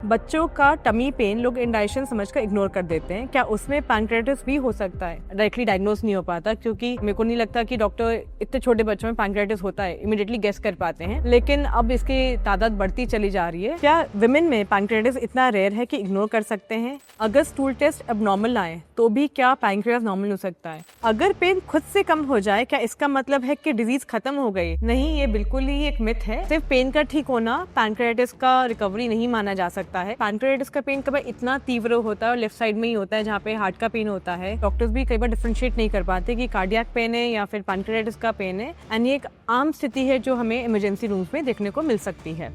बच्चों का tummy pen लोग इंडाइजेशन समझकर इग्नोर कर देते हैं। क्या उसमें पैंक्रेटिस भी हो सकता है? डायरेक्टली डायग्नोज नहीं हो पाता, क्योंकि मेरे को नहीं लगता कि डॉक्टर इतने छोटे बच्चों में पैंक्रेटिस होता है इमीडिएटली गेस कर पाते हैं, लेकिन अब इसकी तादाद बढ़ती चली जा रही है। क्या विमेन में पैंक्रेटिस इतना रेयर है कि इग्नोर कर सकते हैं? अगर स्टूल टेस्ट एबनॉर्मल आए तो भी क्या पैंक्रियास नॉर्मल हो सकता है? अगर पेन खुद से कम हो जाए क्या इसका मतलब है कि डिजीज खत्म हो गई? नहीं, ये बिल्कुल ही एक मिथ है। सिर्फ पेन का ठीक होना पैंक्रेटिस का रिकवरी नहीं माना जा सकता है। पैंक्रेटिस का पेन कभी इतना तीव्र होता है और लेफ्ट साइड में ही होता है जहाँ पे हार्ट का पेन होता है। डॉक्टर्स भी कई बार डिफरेंशिएट नहीं कर पाते कि कार्डियक पेन है या फिर पैंक्रेटिस का पेन है, एंड ये एक आम स्थिति है जो हमें इमरजेंसी रूम्स में देखने को मिल सकती है।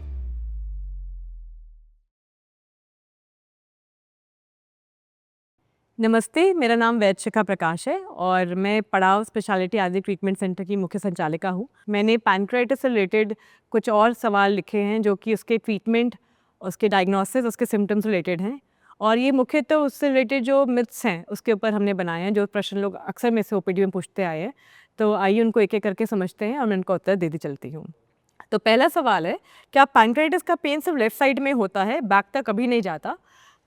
नमस्ते, मेरा नाम वैद्य शिखा प्रकाश है और मैं पड़ाव स्पेशलिटी आयुर्वेदिक ट्रीटमेंट सेंटर की मुख्य संचालिका हूँ। मैंने पैंक्रेटिस से रिलेटेड कुछ और सवाल लिखे हैं जो कि उसके ट्रीटमेंट, उसके डायग्नोसिस, उसके सिम्टम्स रिलेटेड हैं, और ये मुख्यतः उससे रिलेटेड जो मिथ्स हैं उसके ऊपर हमने बनाए हैं, जो प्रश्न लोग अक्सर में से ओपीडी में पूछते आए हैं। तो आइए उनको एक एक करके समझते हैं और मैं उनको उत्तर देती चलती हूँ। तो पहला सवाल है, क्या पैंक्रेटिस का पेन सिर्फ लेफ्ट साइड में होता है, बैक तक कभी नहीं जाता?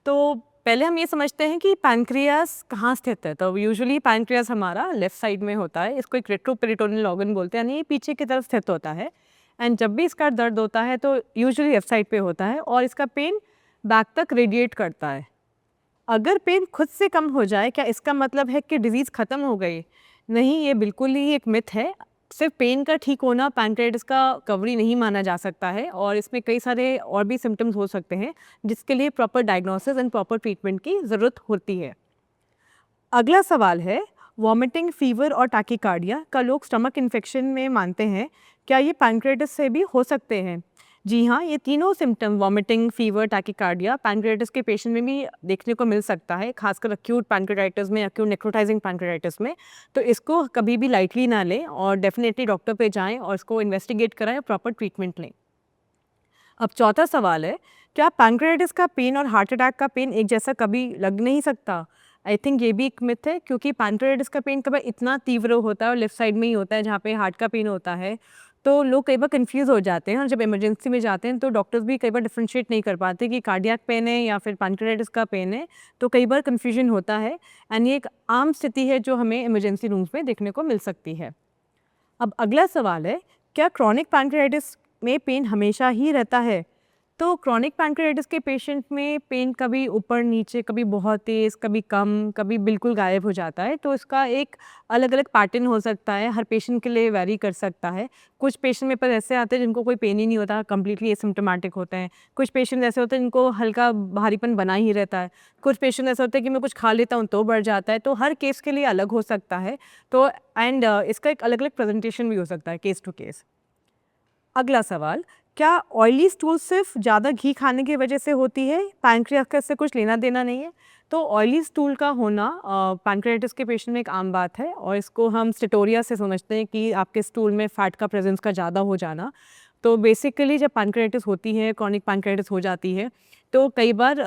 तो पहले हम ये समझते हैं कि पैंक्रियास कहाँ स्थित है। तो यूजुअली पैंक्रियास हमारा लेफ्ट साइड में होता है। इसको एक रेट्रोपेरिटोनियल ऑर्गन बोलते हैं, यानी ये पीछे की तरफ स्थित होता है। एंड जब भी इसका दर्द होता है तो यूजुअली लेफ्ट साइड पे होता है और इसका पेन बैक तक रेडिएट करता है। अगर पेन खुद से कम हो जाए क्या इसका मतलब है कि डिजीज़ ख़त्म हो गई? नहीं, ये बिल्कुल ही एक मिथ है। सिर्फ पेन का ठीक होना पैंक्रेटिस का कवरी नहीं माना जा सकता है और इसमें कई सारे और भी सिम्टम्स हो सकते हैं जिसके लिए proper diagnosis and proper treatment की ज़रूरत होती है। अगला सवाल है, वॉमिटिंग, फीवर और टैकीकार्डिया का लोग स्टमक इन्फेक्शन में मानते हैं, क्या ये पैंक्रेटिस से भी हो सकते हैं? जी हाँ, ये तीनों सिम्टम वॉमिटिंग, फीवर, टैकीकार्डिया पैंक्रेटिस के पेशेंट में भी देखने को मिल सकता है, खासकर अक्यूट पैंक्रेटाइटिस में, अक्यूट नेक्रोटाइजिंग पैंक्रेटाइटिस में। तो इसको कभी भी लाइटली ना लें और डेफिनेटली डॉक्टर पे जाएं और इसको इन्वेस्टिगेट कराएं और प्रॉपर ट्रीटमेंट लें। अब चौथा सवाल है, क्या पैंक्रेटिस का पेन और हार्ट अटैक का पेन एक जैसा कभी लग नहीं सकता? आई थिंक ये भी एक मिथ है, क्योंकि पैंक्रेटिस का पेन कभी इतना तीव्र होता है और लेफ्ट साइड में ही होता है जहाँ पे हार्ट का पेन होता है। तो लोग कई बार कंफ्यूज हो जाते हैं और जब इमरजेंसी में जाते हैं तो डॉक्टर्स भी कई बार डिफरेंशिएट नहीं कर पाते कि कार्डियक पेन है या फिर पैंक्रेटिस का पेन है। तो कई बार कन्फ्यूजन होता है एंड ये एक आम स्थिति है जो हमें इमरजेंसी रूम्स में देखने को मिल सकती है। अब अगला सवाल है, क्या क्रॉनिक पैंक्रेटिस में पेन हमेशा ही रहता है? तो क्रॉनिक पैंक्रेटिस के पेशेंट में पेन कभी ऊपर नीचे, कभी बहुत तेज़, कभी कम, कभी बिल्कुल गायब हो जाता है। तो इसका एक अलग अलग पैटर्न हो सकता है, हर पेशेंट के लिए वेरी कर सकता है। कुछ पेशेंट मेरे पास ऐसे आते हैं जिनको कोई पेन ही नहीं होता, कम्प्लीटली एसिम्प्टोमेटिक होते हैं। कुछ पेशेंट ऐसे होते हैं जिनको हल्का भारीपन बना ही रहता है। कुछ पेशेंट ऐसे होते हैं कि मैं कुछ खा लेता हूँ तो बढ़ जाता है। तो हर केस के लिए अलग हो सकता है। तो एंड इसका एक अलग अलग प्रेजेंटेशन भी हो सकता है केस टू केस। अगला सवाल, क्या ऑयली स्टूल सिर्फ ज़्यादा घी खाने की वजह से होती है? पैंक्रियास का इससे कुछ लेना देना नहीं है। तो ऑयली स्टूल का होना पैंक्रेटिस के पेशेंट में एक आम बात है और इसको हम स्टेटोरिया से समझते हैं कि आपके स्टूल में फैट का प्रेजेंस का ज़्यादा हो जाना। तो बेसिकली जब पैंक्रेटिस होती है, क्रॉनिक पैंक्रेटिस हो जाती है, तो कई बार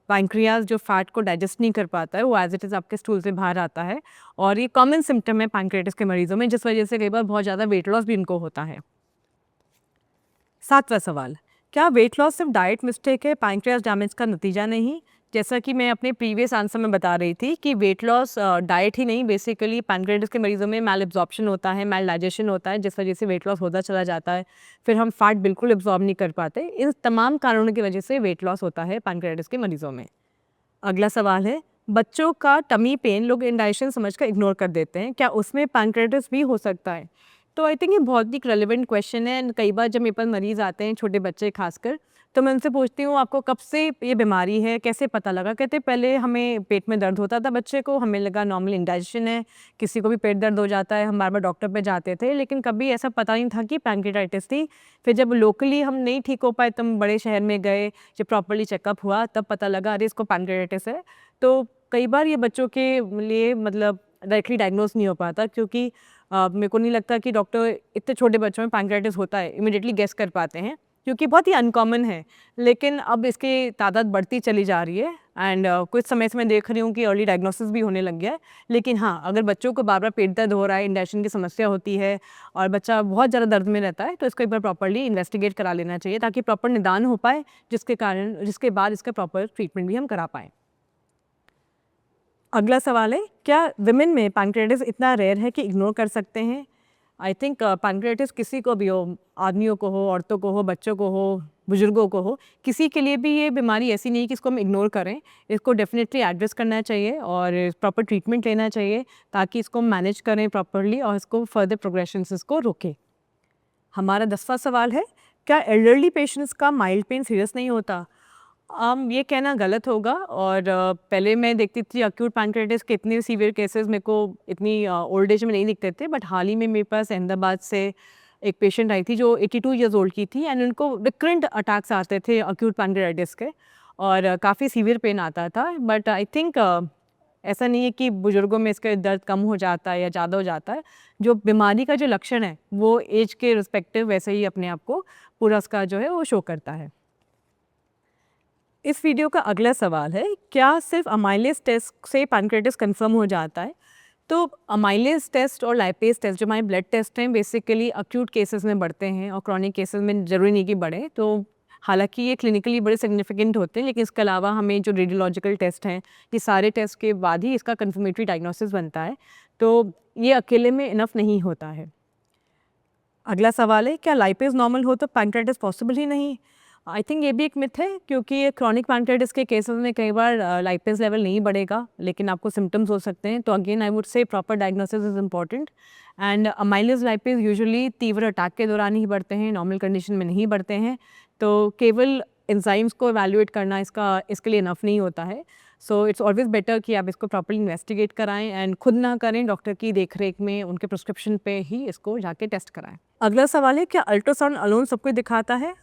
पैंक्रियास जो फैट को डाइजेस्ट नहीं कर पाता है वो एज इट इज़ आपके स्टूल से बाहर आता है और ये कॉमन सिम्टम है पैंक्रेटिस के मरीजों में, जिस वजह से कई बार बहुत ज़्यादा वेट लॉस भी इनको होता है। सातवां सवाल, क्या वेट लॉस सिर्फ डाइट मिस्टेक है, पैंक्रियास डैमेज का नतीजा नहीं? जैसा कि मैं अपने प्रीवियस आंसर में बता रही थी कि वेट लॉस डाइट ही नहीं, बेसिकली पैंक्रेटिस के मरीजों में मैल एब्जॉर्प्शन होता है, मैल डाइजेशन होता है, जिस वजह से वेट लॉस होता चला जाता है। फिर हम फैट बिल्कुल एब्जॉर्ब नहीं कर पाते। इन तमाम कारणों की वजह से वेट लॉस होता है पैंक्रेटिस के मरीजों में। अगला सवाल है, बच्चों का टमी पेन लोग इंडाइजेशन समझकर इग्नोर कर देते हैं, क्या उसमें पैंक्रेटिस भी हो सकता है? तो आई थिंक ये बहुत ही रेलेवेंट क्वेश्चन है एंड कई बार जब मेरे पास मरीज़ आते हैं, छोटे बच्चे खासकर, तो मैं उनसे पूछती हूँ आपको कब से ये बीमारी है, कैसे पता लगा? कहते पहले हमें पेट में दर्द होता था बच्चे को, हमें लगा नॉर्मल इंडाइजेशन है, किसी को भी पेट दर्द हो जाता है, हम बार बार डॉक्टर पे जाते थे, लेकिन कभी ऐसा पता नहीं था कि पैंक्रेटाइटिस थी। फिर जब लोकली हम नहीं ठीक हो पाए, तब बड़े शहर में गए, जब प्रॉपरली चेकअप हुआ तब पता लगा अरे इसको पैंक्रेटाइटिस है। तो कई बार ये बच्चों के लिए मतलब डायरेक्टली डायग्नोज नहीं हो पाता, क्योंकि मेरे को नहीं लगता कि डॉक्टर इतने छोटे बच्चों में पैंक्रेटिस होता है इमीडिएटली गेस कर पाते हैं, क्योंकि बहुत ही अनकॉमन है, लेकिन अब इसकी तादाद बढ़ती चली जा रही है एंड कुछ समय से मैं देख रही हूँ कि अर्ली डायग्नोसिस भी होने लग गया है। लेकिन हाँ, अगर बच्चों को बार बार पेट दर्द हो रहा है, इंडाइजेशन की समस्या होती है और बच्चा बहुत ज़्यादा दर्द में रहता है, तो इसको एक बार प्रॉपर्ली इन्वेस्टिगेट करा लेना चाहिए ताकि प्रॉपर निदान हो पाए, जिसके बाद इसका प्रॉपर ट्रीटमेंट भी हम करा पाएँ। अगला सवाल है, क्या विमेन में पैंक्रियाटिस इतना रेयर है कि इग्नोर कर सकते हैं? आई थिंक पैंक्रियाटिस किसी को भी हो, आदमियों को हो, औरतों को हो, बच्चों को हो, बुजुर्गों को हो, किसी के लिए भी ये बीमारी ऐसी नहीं है कि इसको हम इग्नोर करें। इसको डेफिनेटली एड्रेस करना चाहिए और प्रॉपर ट्रीटमेंट लेना चाहिए ताकि इसको मैनेज करें प्रॉपरली और इसको फर्दर प्रोग्रेशन से इसको रोकें। हमारा 10वां सवाल है, क्या एल्डरली पेशेंट्स का माइल्ड पेन सीरियस नहीं होता? ये कहना गलत होगा और पहले मैं देखती थी अक्यूट पैंक्रियाटिस के इतने सीवियर केसेस मेरे को इतनी ओल्ड एज में नहीं दिखते थे, बट हाल ही में मेरे पास अहमदाबाद से एक पेशेंट आई थी जो 82 ईयर्स ओल्ड की थी एंड उनको रिकरेंट अटैक्स आते थे अक्यूट पैंक्रियाटिस के और काफ़ी सीवियर पेन आता था। बट आई थिंक ऐसा नहीं है कि बुज़ुर्गों में इसका दर्द कम हो जाता है या ज़्यादा हो जाता है। जो बीमारी का जो लक्षण है वो एज के रिस्पेक्टिव वैसे ही अपने आप को पूरा उसका जो है वो शो करता है। इस वीडियो का अगला सवाल है, क्या सिर्फ अमाइलेज टेस्ट से पैंक्रियाटिस कंफर्म हो जाता है? तो अमाइलेज टेस्ट और लाइपेज टेस्ट जो हमारे ब्लड टेस्ट हैं बेसिकली अक्यूट केसेस में बढ़ते हैं और क्रॉनिक केसेस में ज़रूरी नहीं कि बढ़े। तो हालांकि ये क्लिनिकली बड़े सिग्निफिकेंट होते हैं, लेकिन इसके अलावा हमें जो रेडियोलॉजिकल टेस्ट हैं ये सारे टेस्ट के बाद ही इसका कंफर्मेटरी डायग्नोसिस बनता है, तो ये अकेले में इनफ नहीं होता है। अगला सवाल है, क्या लाइपेज नॉर्मल हो तो पैंक्रियाटिस पॉसिबल ही नहीं? आई थिंक ये भी एक मिथ है, क्योंकि क्रॉनिक पैंक्रियाटिस के केसेस में कई बार लाइपेज लेवल नहीं बढ़ेगा लेकिन आपको सिम्टम्स हो सकते हैं। तो again I would say proper diagnosis is important and amylase lipase usually तीव्र अटैक के दौरान ही बढ़ते हैं, नॉर्मल कंडीशन में नहीं बढ़ते हैं। तो केवल एंजाइम्स को एवेल्युएट करना इसके लिए इनफ नहीं होता है। सो इट्स ऑलवेज बेटर कि आप इसको प्रॉपर्ली इन्वेस्टिगेट कराएं एंड खुद ना करें, डॉक्टर की देखरेख में उनके प्रिस्क्रिप्शन पे ही इसको जाके टेस्ट कराएं। अगला सवाल है, क्या अल्ट्रासाउंड अलोन सब कुछ दिखाता है?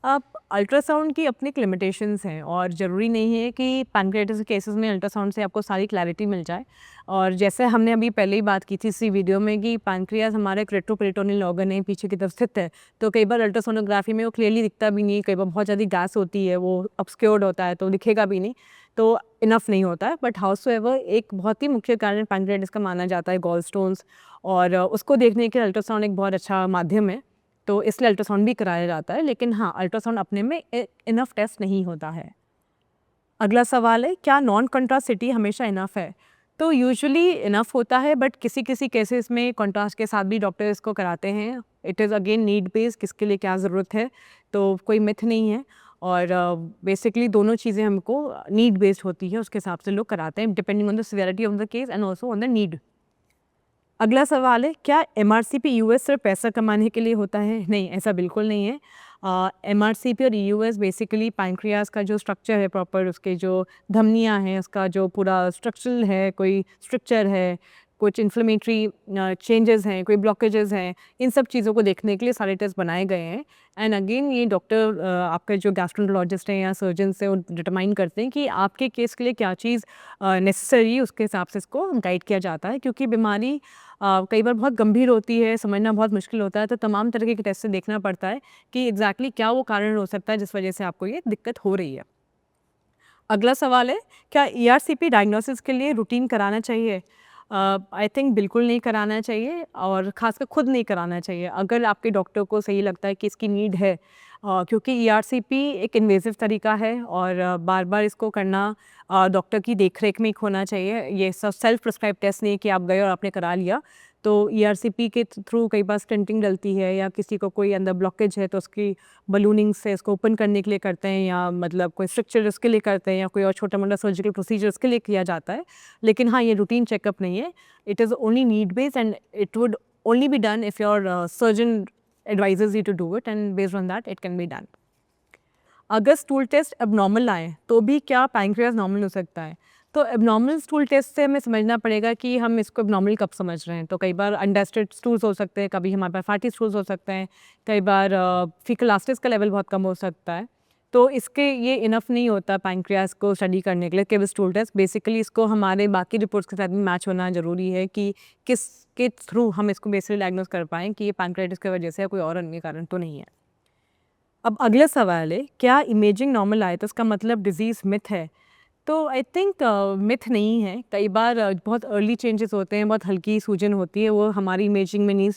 अब अल्ट्रासाउंड की अपनी लिमिटेशंस हैं और ज़रूरी नहीं है कि पैंक्रियाटिस के केसेस में अल्ट्रासाउंड से आपको सारी क्लैरिटी मिल जाए। और जैसे हमने अभी पहले ही बात की थी इसी वीडियो में कि पैंक्रियास हमारे रेट्रोपेरिटोनियल ऑर्गन है, पीछे की तरफ स्थित है, तो कई बार अल्ट्रासोनोग्राफी में वो क्लियरली दिखता भी नहीं, कई बार बहुत ज़्यादा गैस होती है, वो ऑब्स्क्योर्ड होता है तो दिखेगा भी नहीं, तो इनफ नहीं होता है। बट हाउसएवर एक बहुत ही मुख्य कारण पैंक्रियाटिस का माना जाता है गॉल स्टोन्स, और उसको देखने के लिए अल्ट्रासाउंड एक बहुत अच्छा माध्यम है, तो इसलिए अल्ट्रासाउंड भी कराया जाता है। लेकिन हाँ, अल्ट्रासाउंड अपने में इनफ टेस्ट नहीं होता है। अगला सवाल है, क्या नॉन कॉन्ट्रास्ट सिटी हमेशा इनफ है? तो यूजुअली इनफ होता है, बट किसी किसी केसेस में कॉन्ट्रास्ट के साथ भी डॉक्टर इसको कराते हैं। It is again need based, किसके लिए क्या ज़रूरत है, तो कोई मिथ नहीं है। और बेसिकली दोनों चीज़ें हमको नीड बेस्ड होती है, उसके हिसाब से लोग कराते हैं depending on the severity of the case and also on the need. अगला सवाल है, क्या एमआरसीपी यूएस सिर्फ पैसा कमाने के लिए होता है? नहीं, ऐसा बिल्कुल नहीं है। एमआरसीपी और यूएस बेसिकली पैंक्रियास का जो स्ट्रक्चर है प्रॉपर, उसके जो धमनियां हैं, उसका जो पूरा स्ट्रक्चरल है, कोई स्ट्रक्चर है, कुछ इन्फ्लेमेटरी चेंजेस हैं, कोई ब्लॉकेजेस हैं, इन सब चीज़ों को देखने के लिए सारे टेस्ट बनाए गए हैं। एंड अगेन ये डॉक्टर आपका जो गैस्ट्रोएंटरोलॉजिस्ट हैं या सर्जन से वो डिटरमाइन करते हैं कि आपके केस के लिए क्या चीज़ नेसेसरी, उसके हिसाब से इसको गाइड किया जाता है। क्योंकि बीमारी कई बार बहुत गंभीर होती है, समझना बहुत मुश्किल होता है, तो तमाम तरह के टेस्ट से देखना पड़ता है कि एग्जैक्टली क्या वो कारण हो सकता है जिस वजह से आपको ये दिक्कत हो रही है। अगला सवाल है, क्या ईआरसीपी डायग्नोसिस के लिए रूटीन कराना चाहिए? आई थिंक बिल्कुल नहीं कराना चाहिए और ख़ासकर खुद नहीं कराना चाहिए अगर आपके डॉक्टर को सही लगता है कि इसकी नीड है, क्योंकि ईआरसीपी एक इन्वेसिव तरीका है और बार बार इसको करना डॉक्टर की देखरेख में ही होना चाहिए। ये सब सेल्फ प्रिस्क्राइब टेस्ट नहीं कि आप गए और आपने करा लिया। तो ईआरसीपी के थ्रू कई बार स्टेंटिंग डलती है या किसी को कोई अंदर ब्लॉकेज है तो उसकी बलूनिंग से इसको ओपन करने के लिए करते हैं, या मतलब कोई स्ट्रक्चर इसके लिए करते हैं, या कोई और छोटा मोटा सर्जिकल प्रोसीजर इसके लिए किया जाता है। लेकिन हाँ, ये रूटीन चेकअप नहीं है, it is only need based and it would only be done if your surgeon advises you to do it and based on that it can be done. अगर स्टूल टेस्ट एबनॉर्मल आए तो भी क्या pancreas normal हो सकता है? तो abnormal stool test से हमें समझना पड़ेगा कि हम इसको एबनॉर्मल कब समझ रहे हैं। तो कई बार अनडाइजेस्टेड स्टूल्स हो सकते हैं, कभी हमारे पास फैटी स्टूल्स हो सकते हैं, कई बार फीकल एलास्टिस का लेवल बहुत कम हो सकता है। तो इसके ये इनफ नहीं होता पैंक्रियास को स्टडी करने के लिए केवल स्टूल टेस्ट। बेसिकली इसको हमारे बाकी रिपोर्ट्स के साथ भी मैच होना ज़रूरी है कि किसके थ्रू हम इसको बेसिकली डायग्नोस कर पाएँ कि ये पैंक्रियाटिस की वजह से या कोई और अन्य कारण तो नहीं है। अब अगला सवाल है, क्या इमेजिंग नॉर्मल आए तो उसका मतलब डिज़ीज़ मिथ है? तो आई थिंक मिथ नहीं है। कई बार बहुत अर्ली चेंजेस होते हैं, बहुत हल्की सूजन होती है, वो हमारी इमेजिंग में नहीं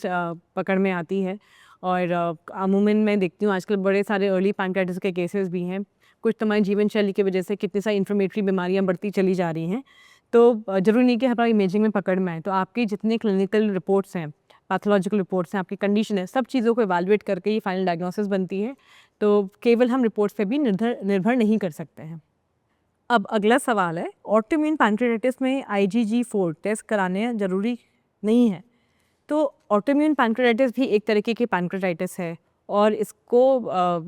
पकड़ में आती है। और अमूमन मैं देखती हूँ आजकल बड़े सारे अर्ली पैनक्राइटिस के केसेस भी हैं। कुछ तो हमारी जीवन शैली की वजह से कितनी सारी इन्फ्लेमेटरी बीमारियाँ बढ़ती चली जा रही हैं। तो ज़रूरी नहीं कि हमारी इमेजिंग में पकड़ में आए। तो आपकी जितनी क्लिनिकल रिपोर्ट्स हैं, पैथोलॉजिकल रिपोर्ट्स हैं, आपकी कंडीशन है, सब चीज़ों को इवैल्यूएट करके ही फाइनल डायग्नोसिस बनती है। तो केवल हम रिपोर्ट्स पे भी निर्भर नहीं कर सकते हैं। अब अगला सवाल है, ऑटोइम्यून पैनक्रेटाइटिस में IgG4 टेस्ट कराने ज़रूरी नहीं है। तो ऑटोइम्यून पैनक्रेटाइटिस भी एक तरीके की पैनक्रेटाइटिस है और इसको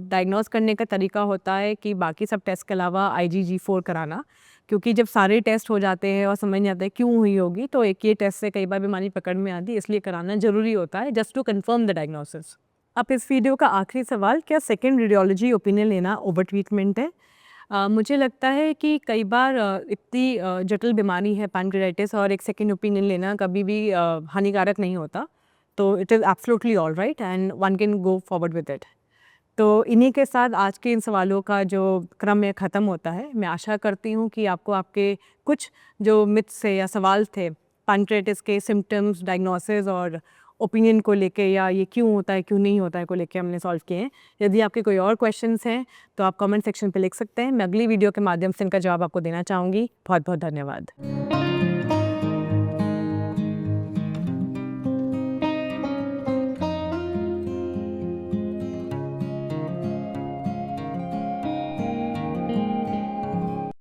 डायग्नोस करने का तरीका होता है कि बाकी सब टेस्ट के अलावा IgG4 कराना, क्योंकि जब सारे टेस्ट हो जाते हैं और समझ नहीं आता है क्यों हुई होगी, तो एक ये टेस्ट से कई बार बीमारी पकड़ में आती है, इसलिए कराना ज़रूरी होता है just to confirm the diagnosis. अब इस वीडियो का आखिरी सवाल, क्या सेकेंड रेडियोलॉजी ओपिनियन लेना ओवर ट्रीटमेंट है? मुझे लगता है कि कई बार इतनी जटिल बीमारी है पैनक्रेटाइटिस और एक सेकंड ओपिनियन लेना कभी भी हानिकारक नहीं होता। तो it is absolutely alright and one can go forward with it. तो इन्हीं के साथ आज के इन सवालों का जो क्रम है ख़त्म होता है। मैं आशा करती हूँ कि आपको आपके कुछ जो मिथ्स थे या सवाल थे पैनक्रेटाइटिस के सिम्पटम्स, डायग्नोसिस और ओपिनियन को लेके, या ये क्यों होता है, क्यों नहीं होता है को लेके हमने सॉल्व किए हैं। यदि आपके कोई और क्वेश्चंस हैं तो आप कमेंट सेक्शन पे लिख सकते हैं। मैं अगली वीडियो के माध्यम से इनका जवाब आपको देना चाहूँगी। बहुत बहुत धन्यवाद।